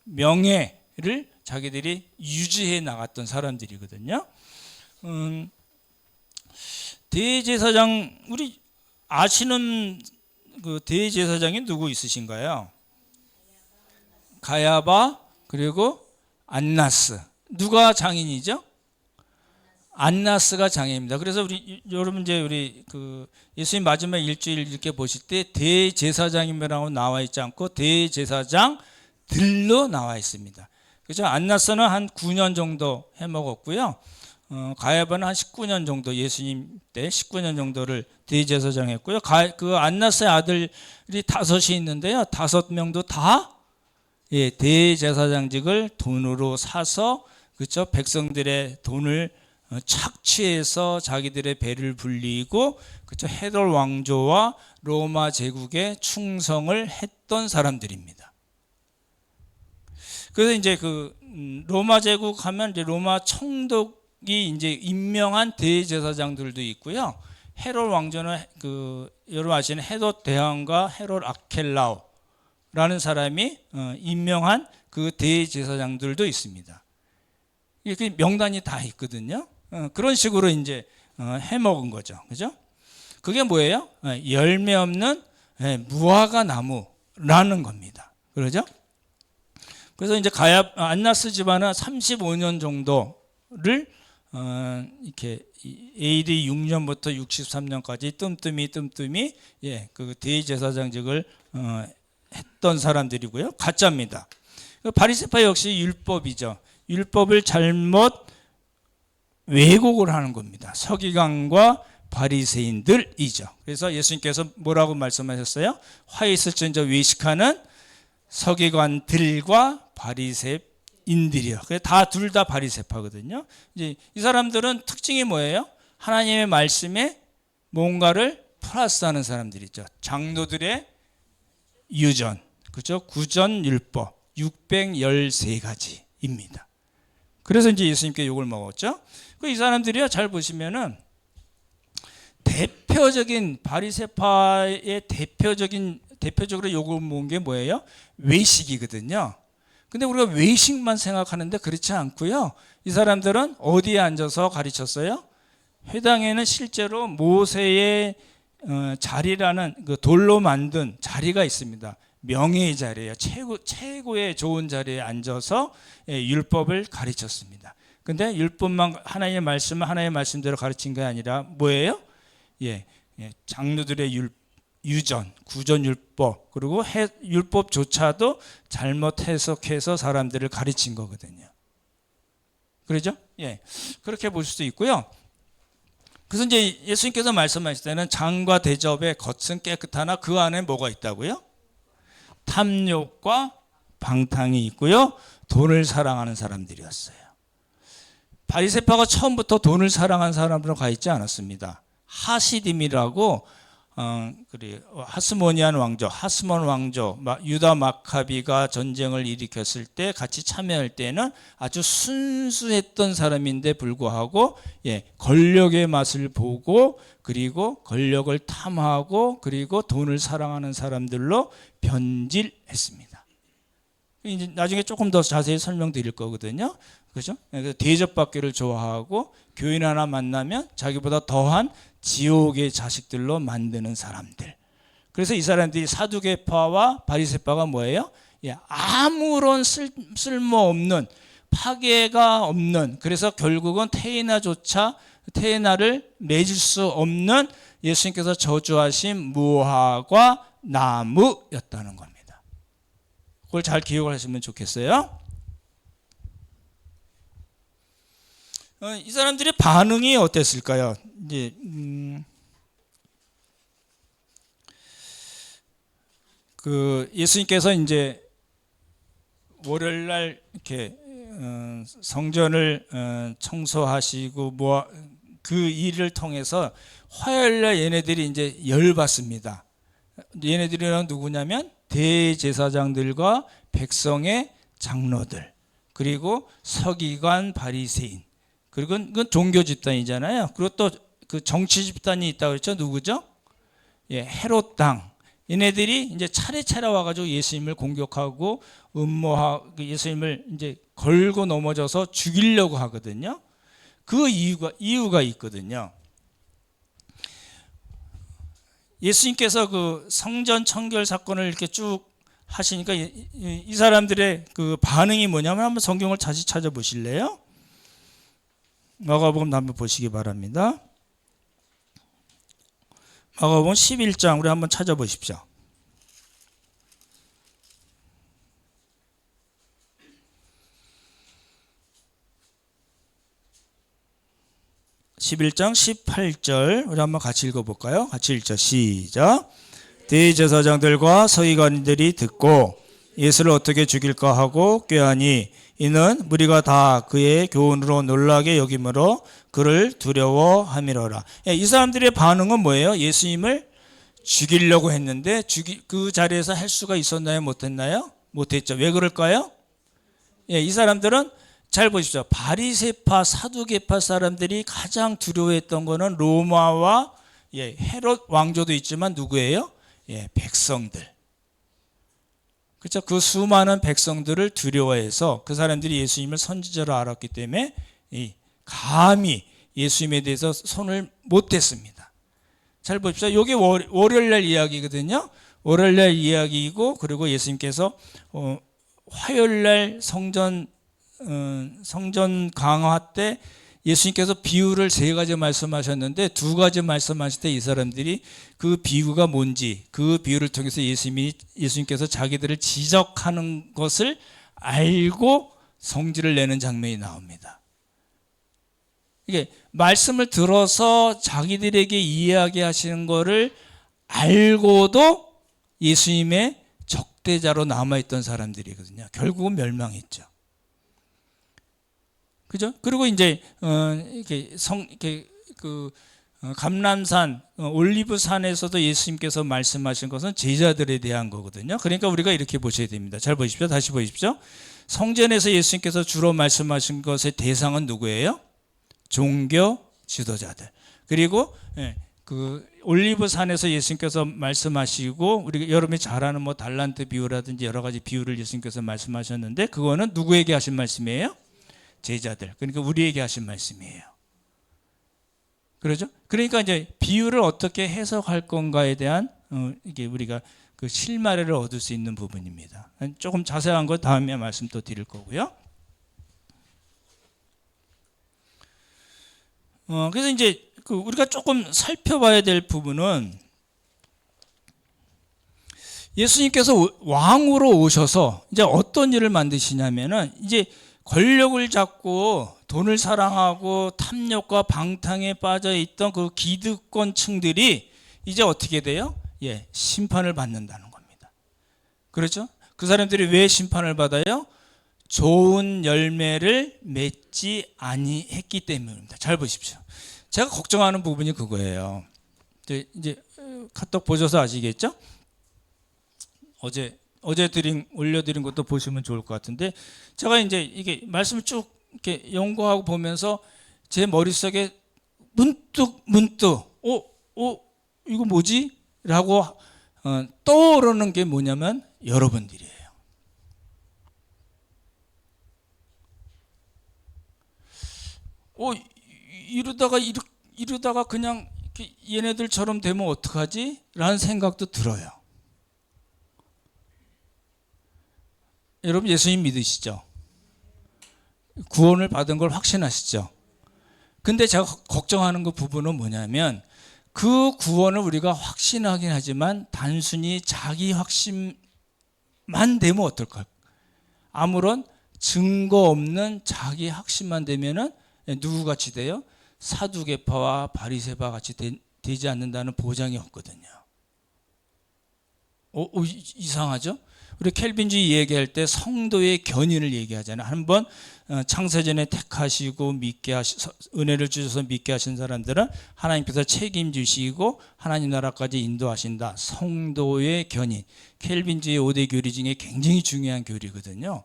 명예를 자기들이 유지해 나갔던 사람들이거든요. 대제사장, 우리 아시는 그 대제사장이 누구 있으신가요? 가야바, 그리고 안나스. 누가 장인이죠? 안나스가 장인입니다. 그래서 여러분 이제 우리 그 예수님 마지막 일주일 이렇게 보실 때 대제사장이라고 나와 있지 않고 대제사장들로 나와 있습니다. 그렇죠? 안나스는 한 9년 정도 해먹었고요. 가야바는 한 19년 정도, 예수님 때 19년 정도를 대제사장 했고요. 그 안나스의 아들이 5이 있는데요. 5명도 다 대제사장직을 돈으로 사서, 그렇죠? 백성들의 돈을 착취해서 자기들의 배를 불리고, 그렇죠? 헤롯 왕조와 로마 제국에 충성을 했던 사람들입니다. 그래서 이제 그 로마 제국 하면 이제 로마 총독이 이제 임명한 대제사장들도 있고요. 헤롯 왕조는 그 여러분 아시는 헤롯 대왕과 헤롯 아켈라오라는 사람이 임명한 그 대제사장들도 있습니다. 이게 명단이 다 있거든요. 그런 식으로 이제 해먹은 거죠. 그죠? 그게 뭐예요? 열매 없는 무화과 나무라는 겁니다. 그러죠? 그래서 이제 안나스 집안은 35년 정도를 이렇게 AD 6년부터 63년까지 뜸뜸이 그 대제사장직을 했던 사람들이고요. 가짜입니다. 바리새파 역시 율법이죠. 율법을 잘못 왜곡을 하는 겁니다. 서기관과 바리새인들이죠. 그래서 예수님께서 뭐라고 말씀하셨어요? 화 있을지언정 외식하는 서기관들과 바리새인들이요. 다 둘 다 바리새파거든요. 이제 이 사람들은 특징이 뭐예요? 하나님의 말씀에 뭔가를 플러스하는 사람들이죠. 장로들의 유전, 그렇죠? 구전 율법 613가지입니다. 그래서 이제 예수님께 욕을 먹었죠. 이 사람들이요, 잘 보시면은 대표적인 바리새파의 대표적으로 욕을 먹은 게 뭐예요? 외식이거든요. 근데 우리가 외식만 생각하는데 그렇지 않고요. 이 사람들은 어디에 앉아서 가르쳤어요? 회당에는 실제로 모세의 자리라는 그 돌로 만든 자리가 있습니다. 명예의 자리예요. 최고의 좋은 자리에 앉아서 율법을 가르쳤습니다. 근데 율법만 하나님의 말씀을 하나님의 말씀대로 가르친 게 아니라 뭐예요? 장로들의 유전, 구전 율법, 그리고 율법조차도 잘못 해석해서 사람들을 가르친 거거든요. 그렇죠? 그렇게 볼 수도 있고요. 그래서 이제 예수님께서 말씀하실 때는 장과 대접의 겉은 깨끗하나 그 안에 뭐가 있다고요? 탐욕과 방탕이 있고요. 돈을 사랑하는 사람들이었어요. 바리새파가 처음부터 돈을 사랑하는 사람으로 가 있지 않았습니다. 하시딤이라고 하스모니안 왕조, 하스몬 왕조, 유다 마카비가 전쟁을 일으켰을 때 같이 참여할 때는 아주 순수했던 사람인데 불구하고 권력의 맛을 보고 그리고 권력을 탐하고 그리고 돈을 사랑하는 사람들로 변질했습니다. 이제 나중에 조금 더 자세히 설명드릴 거거든요. 그렇죠? 대접받기를 좋아하고 교인 하나 만나면 자기보다 더한 지옥의 자식들로 만드는 사람들. 그래서 이 사람들이 사두개파와 바리새파가 뭐예요? 아무런 쓸모없는 파괴가 없는, 그래서 결국은 태어나를 맺을 수 없는 예수님께서 저주하신 무화과 나무였다는 겁니다. 그걸 잘 기억을 하시면 좋겠어요. 이 사람들의 반응이 어땠을까요? 이제 예수님께서 이제 월요일 날 이렇게 성전을 청소하시고 그 일을 통해서 화요일 날 얘네들이 이제 열받습니다. 얘네들이란 누구냐면 대제사장들과 백성의 장로들, 그리고 서기관 바리새인, 그리고 그건 종교 집단이잖아요. 그리고 또 그 정치 집단이 있다고 그랬죠. 누구죠? 헤롯 당. 얘네들이 이제 차례차례 와가지고 예수님을 공격하고 음모하고 예수님을 이제 걸고 넘어져서 죽이려고 하거든요. 그 이유가 있거든요. 예수님께서 그 성전 청결 사건을 이렇게 쭉 하시니까 이 사람들의 그 반응이 뭐냐면 한번 성경을 다시 찾아보실래요? 마가복음 한번 보시기 바랍니다. 마가복음 11장 우리 한번 찾아보십시오. (11장) 18절 우리 한번 같이 읽어볼까요? 같이 읽죠. 시작. 대제사장들과 서기관들이 듣고 예수를 어떻게 죽일까 하고 꾀하니 이는 무리가 다 그의 교훈으로 놀라게 여김으로 그를 두려워함이로라. 이 사람들의 반응은 뭐예요? 예수님을 죽이려고 했는데 그 자리에서 할 수가 있었나요? 못했나요? 못했죠. 왜 그럴까요? 예, 이 사람들은 잘 보십시오. 바리새파 사두개파 사람들이 가장 두려워했던 거는 로마와 예, 헤롯 왕조도 있지만 누구예요? 예, 백성들. 그렇죠? 그 수많은 백성들을 두려워해서 그 사람들이 예수님을 선지자로 알았기 때문에 감히 예수님에 대해서 손을 못 댔습니다. 잘 보십시오. 이게 월요일날 이야기거든요. 월요일날 이야기이고, 그리고 예수님께서 화요일날 성전 강화 때 예수님께서 비유를 3가지 말씀하셨는데 2가지 말씀하실 때 이 사람들이 그 비유가 뭔지, 그 비유를 통해서 예수님께서 자기들을 지적하는 것을 알고 성질을 내는 장면이 나옵니다. 이게 말씀을 들어서 자기들에게 이야기하시는 것을 알고도 예수님의 적대자로 남아있던 사람들이거든요. 결국은 멸망했죠. 그죠? 그리고 이제 감람산 올리브산에서도 예수님께서 말씀하신 것은 제자들에 대한 거거든요. 그러니까 우리가 이렇게 보셔야 됩니다. 잘 보십시오. 다시 보십시오. 성전에서 예수님께서 주로 말씀하신 것의 대상은 누구예요? 종교 지도자들. 그리고 그 올리브산에서 예수님께서 말씀하시고, 우리가 여러분이 잘 아는 뭐 달란트 비유라든지 여러 가지 비유를 예수님께서 말씀하셨는데, 그거는 누구에게 하신 말씀이에요? 제자들. 그러니까 우리에게 하신 말씀이에요. 그러죠? 그러니까 이제 비유를 어떻게 해석할 건가에 대한 이게 우리가 그 실마리를 얻을 수 있는 부분입니다. 조금 자세한 거 다음에 말씀 또 드릴 거고요. 그래서 이제 그 우리가 조금 살펴봐야 될 부분은, 예수님께서 왕으로 오셔서 이제 어떤 일을 만드시냐면은, 이제 권력을 잡고 돈을 사랑하고 탐욕과 방탕에 빠져 있던 그 기득권층들이 이제 어떻게 돼요? 예, 심판을 받는다는 겁니다. 그렇죠? 그 사람들이 왜 심판을 받아요? 좋은 열매를 맺지 아니했기 때문입니다. 잘 보십시오. 제가 걱정하는 부분이 그거예요. 이제 카톡 보셔서 아시겠죠? 어제 올려드린 것도 보시면 좋을 것 같은데, 제가 이제 이게 말씀을 쭉 이렇게 연구하고 보면서 제 머릿속에 문득 이거 뭐지? 라고 떠오르는 게 뭐냐면 여러분들이에요. 이러다가 그냥 얘네들처럼 되면 어떡하지? 라는 생각도 들어요. 여러분 예수님 믿으시죠? 구원을 받은 걸 확신하시죠? 근데 제가 걱정하는 그 부분은 뭐냐면, 그 구원을 우리가 확신하긴 하지만 단순히 자기 확신만 되면 어떨까? 아무런 증거 없는 자기 확신만 되면은 누구같이 돼요? 사두개파와 바리새파 같이 되지 않는다는 보장이 없거든요. 이상하죠? 우리 켈빈주의 얘기할 때 성도의 견인을 얘기하잖아요. 한번 창세전에 택하시고 은혜를 주셔서 믿게 하신 사람들은 하나님께서 책임지시고 하나님 나라까지 인도하신다. 성도의 견인. 켈빈주의 5대 교리 중에 굉장히 중요한 교리거든요.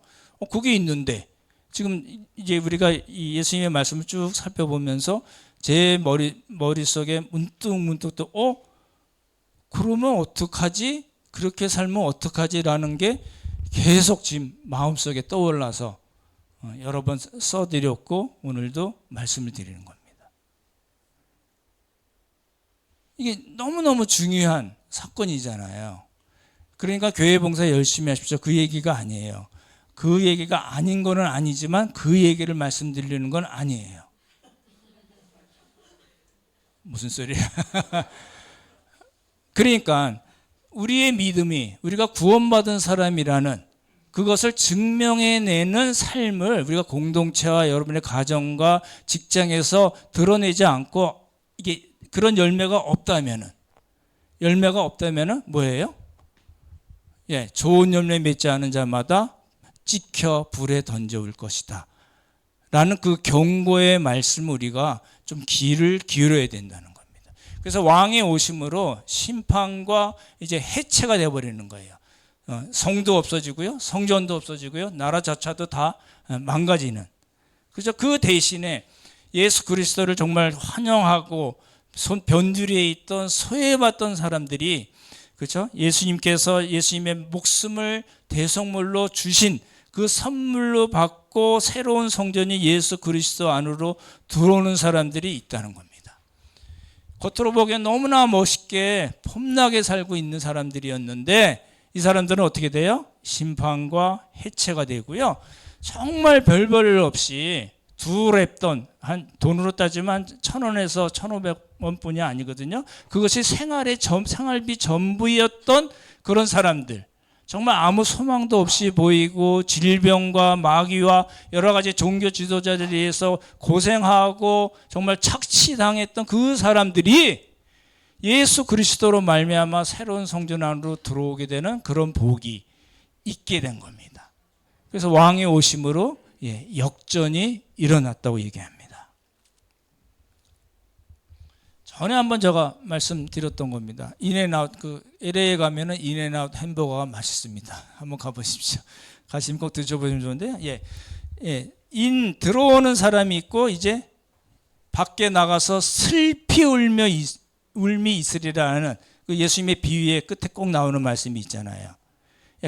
그게 있는데 지금 이제 우리가 이 예수님의 말씀을 쭉 살펴보면서 제 머릿속에 문득 또 그러면 어떡하지? 그렇게 살면 어떡하지라는 게 계속 지금 마음속에 떠올라서 여러 번 써드렸고 오늘도 말씀을 드리는 겁니다. 이게 너무너무 중요한 사건이잖아요. 그러니까 교회 봉사 열심히 하십시오. 그 얘기가 아니에요. 그 얘기가 아닌 거는 아니지만 그 얘기를 말씀드리는 건 아니에요. 무슨 소리야? 그러니까 우리의 믿음이, 우리가 구원받은 사람이라는 그것을 증명해내는 삶을 우리가 공동체와 여러분의 가정과 직장에서 드러내지 않고 이게 그런 열매가 없다면은 뭐예요? 예, 좋은 열매 맺지 않은 자마다 찍혀 불에 던져올 것이다 라는 그 경고의 말씀을 우리가 좀 귀를 기울여야 된다는 겁니다. 그래서 왕의 오심으로 심판과 이제 해체가 되어버리는 거예요. 성도 없어지고요, 성전도 없어지고요, 나라 자체도 다 망가지는. 그래서 그 대신에 예수 그리스도를 정말 환영하고 변두리에 있던 소외받던 사람들이, 그렇죠? 예수님의 목숨을 대성물로 주신 그 선물로 받고 새로운 성전이 예수 그리스도 안으로 들어오는 사람들이 있다는 겁니다. 겉으로 보기엔 너무나 멋있게 폼나게 살고 있는 사람들이었는데, 이 사람들은 어떻게 돼요? 심판과 해체가 되고요, 정말 별 볼 없이 두 랩돈, 한 돈으로 따지면 1,000원에서 1,500원뿐이 아니거든요. 그것이 생활비 전부였던 그런 사람들, 정말 아무 소망도 없이 보이고 질병과 마귀와 여러 가지 종교 지도자들에 의해서 고생하고 정말 착취당했던 그 사람들이 예수 그리스도로 말미암아 새로운 성전 안으로 들어오게 되는 그런 복이 있게 된 겁니다. 그래서 왕의 오심으로 역전이 일어났다고 얘기합니다. 전에 한번 제가 말씀드렸던 겁니다. 인앤아웃, LA에 가면은 인앤아웃 햄버거가 맛있습니다. 한번 가보십시오. 가시면 꼭 드셔보시면 좋은데요. 들어오는 사람이 있고, 이제 밖에 나가서 슬피 울미 있으리라는 그 예수님의 비유의 끝에 꼭 나오는 말씀이 있잖아요.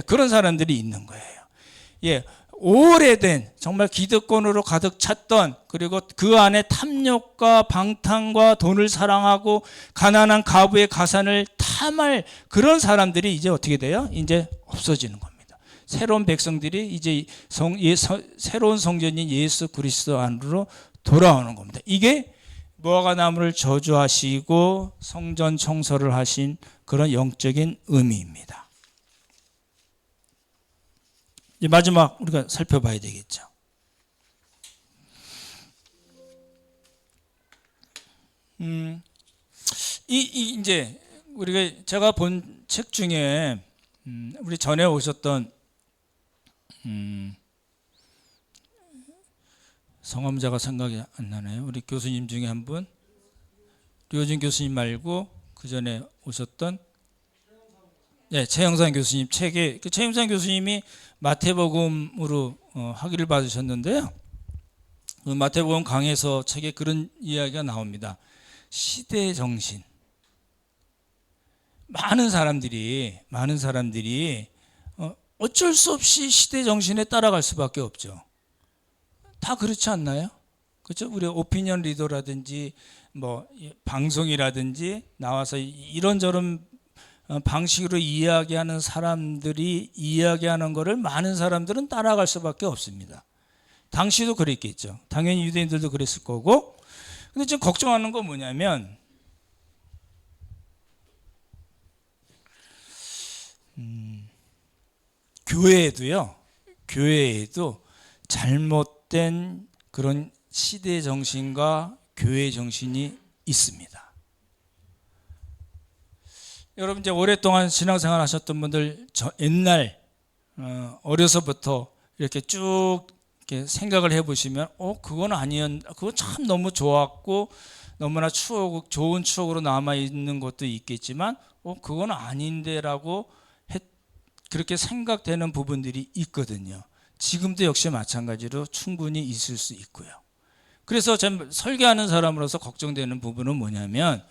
그런 사람들이 있는 거예요. 오래된 정말 기득권으로 가득 찼던, 그리고 그 안에 탐욕과 방탕과 돈을 사랑하고 가난한 가부의 가산을 탐할 그런 사람들이 이제 어떻게 돼요? 이제 없어지는 겁니다. 새로운 백성들이 이제 새로운 성전인 예수 그리스도 안으로 돌아오는 겁니다. 이게 무화과 나무를 저주하시고 성전 청소를 하신 그런 영적인 의미입니다. 이제 마지막 우리가 살펴봐야 되겠죠. 이제 우리가 제가 본 책 중에 우리 전에 오셨던 성함자가 생각이 안 나네요. 우리 교수님 중에 한 분, 류호준 교수님 말고 그 전에 오셨던 최영상 교수님 책에, 최영상 교수님이 마태복음으로 학위를 받으셨는데요. 그 마태복음 강에서 책에 그런 이야기가 나옵니다. 시대의 정신. 많은 사람들이 어쩔 수 없이 시대 정신에 따라갈 수밖에 없죠. 다 그렇지 않나요? 그렇죠? 우리 오피니언 리더라든지 방송이라든지 나와서 이런저런 방식으로 이야기하는 사람들이 이야기하는 것을 많은 사람들은 따라갈 수밖에 없습니다. 당시도 그랬겠죠. 당연히 유대인들도 그랬을 거고. 근데 지금 걱정하는 건 뭐냐면, 교회에도 잘못된 그런 시대 정신과 교회 정신이 있습니다. 여러분 이제 오랫동안 신앙생활 하셨던 분들, 옛날 어려서부터 이렇게 쭉 이렇게 생각을 해보시면, 그건 그거 참 너무 좋았고 너무나 좋은 추억으로 남아 있는 것도 있겠지만, 그건 아닌데라고 그렇게 생각되는 부분들이 있거든요. 지금도 역시 마찬가지로 충분히 있을 수 있고요. 그래서 전 설교하는 사람으로서 걱정되는 부분은 뭐냐면,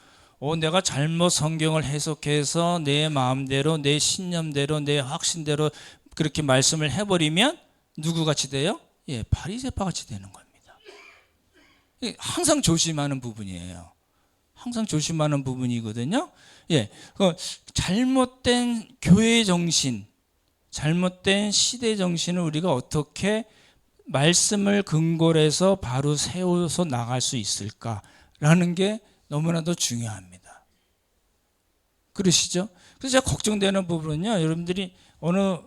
내가 잘못 성경을 해석해서 내 마음대로, 내 신념대로, 내 확신대로 그렇게 말씀을 해버리면 누구같이 돼요? 바리새파 같이 되는 겁니다. 항상 조심하는 부분이에요. 항상 조심하는 부분이거든요. 잘못된 교회 정신, 잘못된 시대 정신을 우리가 어떻게 말씀을 근거로 해서 바로 세워서 나갈 수 있을까라는 게 너무나도 중요합니다. 그러시죠? 그래서 제가 걱정되는 부분은요, 여러분들이 어느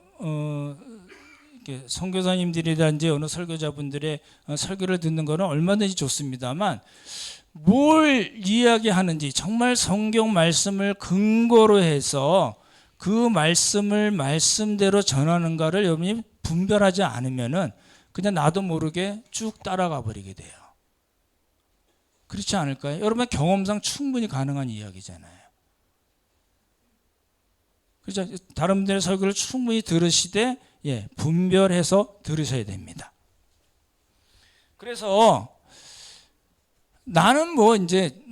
선교사님들이든지 어느 설교자분들의 설교를 듣는 거는 얼마든지 좋습니다만, 뭘 이야기하는지 정말 성경 말씀을 근거로 해서 그 말씀을 말씀대로 전하는가를 여러분이 분별하지 않으면은 그냥 나도 모르게 쭉 따라가 버리게 돼요. 그렇지 않을까요? 여러분 경험상 충분히 가능한 이야기잖아요. 그죠? 다른 분들의 설교를 충분히 들으시되 분별해서 들으셔야 됩니다. 그래서 나는 뭐 이제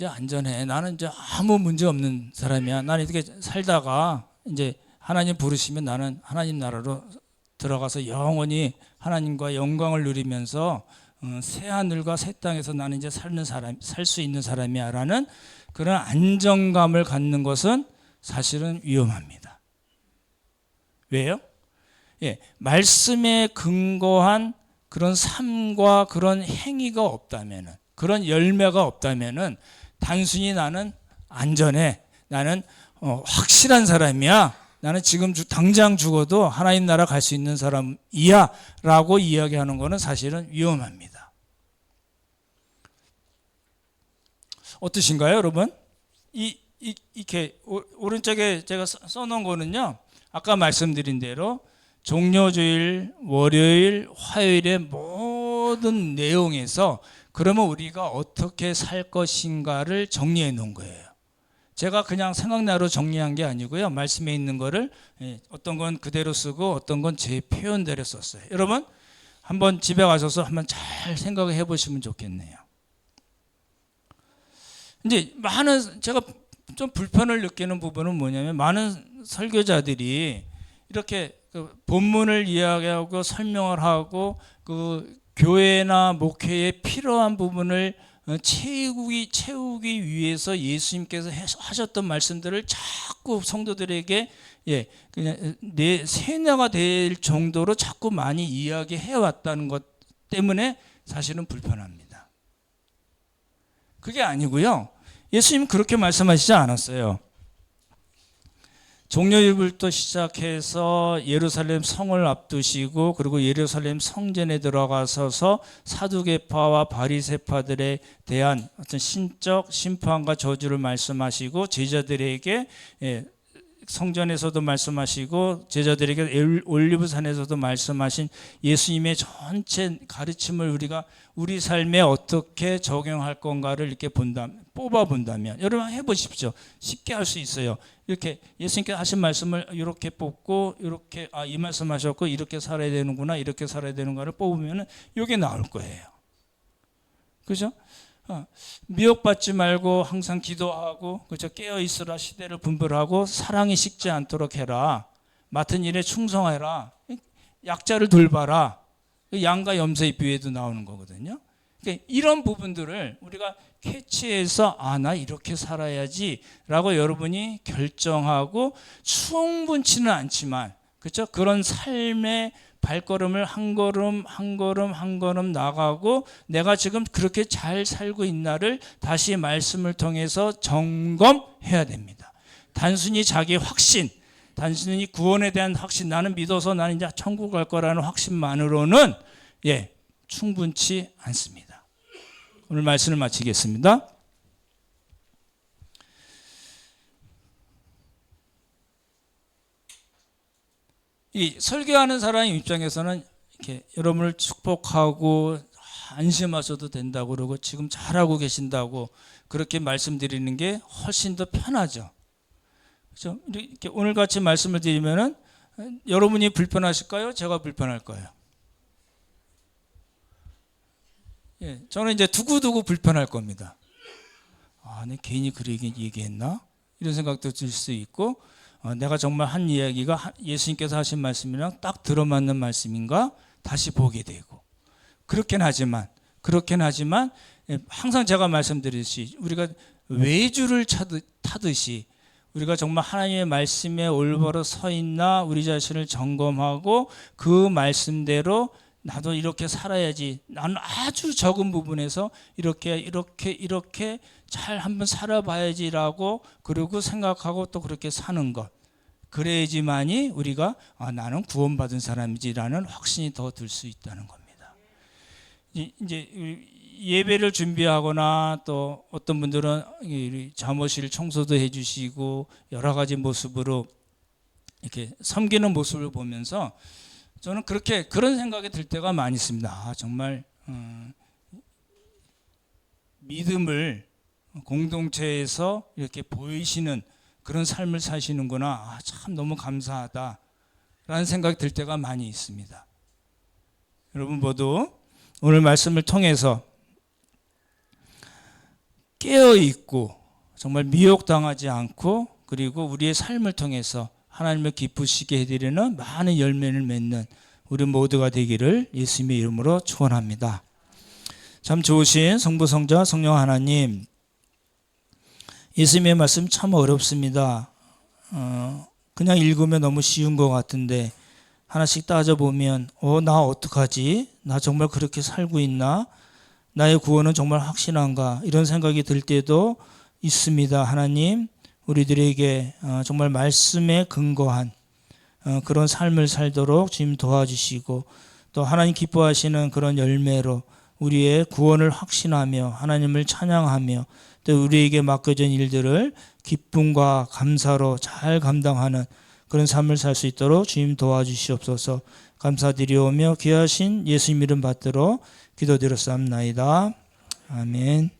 안전해. 나는 이제 아무 문제 없는 사람이야. 나는 이렇게 살다가 이제 하나님 부르시면 나는 하나님 나라로 들어가서 영원히 하나님과 영광을 누리면서 새 하늘과 새 땅에서 나는 이제 살 수 있는 사람이야라는 그런 안정감을 갖는 것은 사실은 위험합니다. 왜요? 말씀에 근거한 그런 삶과 그런 행위가 없다면은, 그런 열매가 없다면은 단순히 나는 안전해, 나는 확실한 사람이야, 나는 지금 당장 죽어도 하나님 나라 갈 수 있는 사람이야 라고 이야기하는 것은 사실은 위험합니다. 어떠신가요, 여러분? 이렇게 오른쪽에 제가 써놓은 거는요, 아까 말씀드린 대로 종료주일, 월요일, 화요일의 모든 내용에서 그러면 우리가 어떻게 살 것인가를 정리해 놓은 거예요. 제가 그냥 생각나로 정리한 게 아니고요, 말씀에 있는 거를 어떤 건 그대로 쓰고 어떤 건 제 표현대로 썼어요. 여러분 한번 집에 가셔서 한번 잘 생각해 보시면 좋겠네요. 이제 제가 좀 불편을 느끼는 부분은 뭐냐면, 많은 설교자들이 이렇게 본문을 이야기하고 설명을 하고 그 교회나 목회에 필요한 부분을 채우기 위해서 예수님께서 하셨던 말씀들을 자꾸 성도들에게 그냥 세뇌가 될 정도로 자꾸 많이 이야기해 왔다는 것 때문에 사실은 불편합니다. 그게 아니고요, 예수님 그렇게 말씀하시지 않았어요. 종료일부터 시작해서 예루살렘 성을 앞두시고 그리고 예루살렘 성전에 들어가서서 사두개파와 바리새파들에 대한 어떤 신적 심판과 저주를 말씀하시고, 제자들에게 성전에서도 말씀하시고 제자들에게 올리브산에서도 말씀하신 예수님의 전체 가르침을 우리가 우리 삶에 어떻게 적용할 건가를 이렇게 뽑아 본다면, 여러분 해보십시오. 쉽게 할 수 있어요. 이렇게 예수님께서 하신 말씀을 이렇게 뽑고, 이렇게 이 말씀 하셨고 이렇게 살아야 되는구나, 이렇게 살아야 되는가를 뽑으면 이게 나올 거예요. 그죠? 미혹받지 말고 항상 기도하고, 그죠? 깨어 있으라, 시대를 분별하고, 사랑이 식지 않도록 해라, 맡은 일에 충성해라, 약자를 돌봐라, 양과 염소의 비유에도 나오는 거거든요. 그러니까 이런 부분들을 우리가 캐치해서 나 이렇게 살아야지 라고 여러분이 결정하고, 충분치는 않지만 그렇죠? 그런 삶의 발걸음을 한 걸음 나가고, 내가 지금 그렇게 잘 살고 있나를 다시 말씀을 통해서 점검해야 됩니다. 단순히 자기 확신, 단순히 구원에 대한 확신, 나는 믿어서 나는 이제 천국 갈 거라는 확신만으로는 충분치 않습니다. 오늘 말씀을 마치겠습니다. 이 설교하는 사람 입장에서는 이렇게 여러분을 축복하고 안심하셔도 된다고 그러고 지금 잘하고 계신다고 그렇게 말씀드리는 게 훨씬 더 편하죠. 그렇죠? 이렇게 오늘 같이 말씀을 드리면은 여러분이 불편하실까요? 제가 불편할까요? 저는 이제 두고두고 불편할 겁니다. 내 괜히 그러게 얘기했나? 이런 생각도 들 수 있고, 내가 정말 한 이야기가 예수님께서 하신 말씀이랑 딱 들어맞는 말씀인가? 다시 보게 되고. 그렇긴 하지만 항상 제가 말씀드렸듯이 우리가 외주를 타듯이 우리가 정말 하나님의 말씀에 올바로 서 있나 우리 자신을 점검하고, 그 말씀대로 나도 이렇게 살아야지, 나는 아주 적은 부분에서 이렇게 잘 한번 살아봐야지라고 그리고 생각하고 또 그렇게 사는 것, 그래야지만이 우리가 나는 구원받은 사람이지라는 확신이 더 들 수 있다는 겁니다. 이제 예배를 준비하거나 또 어떤 분들은 잠옷실 청소도 해주시고 여러 가지 모습으로 이렇게 섬기는 모습을 보면서 저는 그런 생각이 들 때가 많이 있습니다. 정말 믿음을 공동체에서 이렇게 보이시는 그런 삶을 사시는구나. 아, 참 너무 감사하다 라는 생각이 들 때가 많이 있습니다. 여러분 모두 오늘 말씀을 통해서 깨어있고 정말 미혹당하지 않고 그리고 우리의 삶을 통해서 하나님을 기쁘시게 해드리는 많은 열매를 맺는 우리 모두가 되기를 예수님의 이름으로 축원합니다. 참 좋으신 성부 성자 성령 하나님, 예수님의 말씀 참 어렵습니다. 그냥 읽으면 너무 쉬운 것 같은데 하나씩 따져보면 나 어떡하지? 나 정말 그렇게 살고 있나? 나의 구원은 정말 확실한가? 이런 생각이 들 때도 있습니다. 하나님, 우리들에게 정말 말씀에 근거한 그런 삶을 살도록 주님 도와주시고 또 하나님 기뻐하시는 그런 열매로 우리의 구원을 확신하며 하나님을 찬양하며 또 우리에게 맡겨진 일들을 기쁨과 감사로 잘 감당하는 그런 삶을 살 수 있도록 주님 도와주시옵소서. 감사드리오며 귀하신 예수님 이름 받들어 기도드렸사옵나이다. 아멘.